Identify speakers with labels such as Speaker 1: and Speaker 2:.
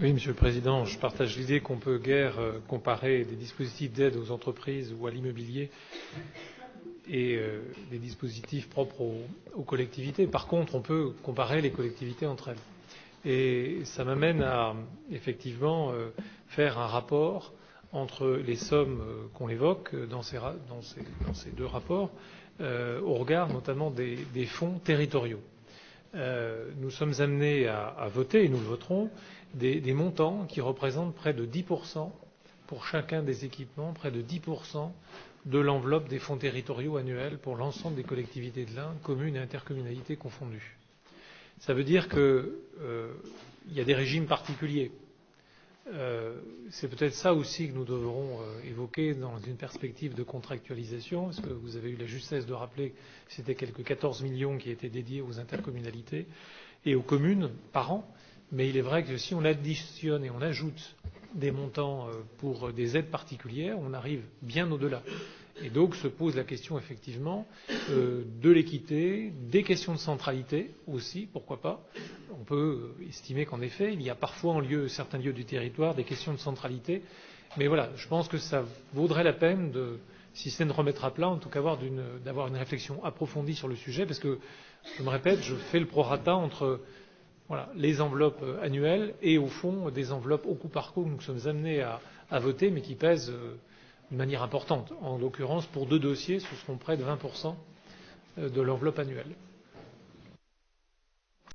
Speaker 1: Oui, Monsieur le Président, je partage l'idée qu'on peut guère comparer des dispositifs d'aide aux entreprises ou à l'immobilier et des dispositifs propres aux collectivités. Par contre, on peut comparer les collectivités entre elles. Et ça m'amène à effectivement faire un rapport entre les sommes qu'on évoque dans ces deux rapports au regard notamment des fonds territoriaux. Nous sommes amenés à voter, et nous le voterons, des montants qui représentent près de 10% pour chacun des équipements, près de 10% de l'enveloppe des fonds territoriaux annuels pour l'ensemble des collectivités de l'Ain, communes et intercommunalités confondues. Ça veut dire qu'il y a des régimes particuliers. C'est peut-être ça aussi que nous devrons évoquer dans une perspective de contractualisation, parce que vous avez eu la justesse de rappeler que c'était quelque 14 millions qui étaient dédiés aux intercommunalités et aux communes par an. Mais il est vrai que si on additionne et on ajoute des montants pour des aides particulières, on arrive bien au-delà. Et donc se pose la question effectivement de l'équité, des questions de centralité aussi, pourquoi pas. On peut estimer qu'en effet, il y a parfois en certains lieux du territoire des questions de centralité. Mais voilà, je pense que ça vaudrait la peine, si c'est de remettre à plat, en tout cas d'avoir une réflexion approfondie sur le sujet, parce que, je me répète, je fais le prorata entre les enveloppes annuelles et au fond des enveloppes au coup par coup que nous sommes amenés à voter, mais qui pèsent d'une manière importante. En l'occurrence, pour deux dossiers, ce seront près de 20% de l'enveloppe annuelle.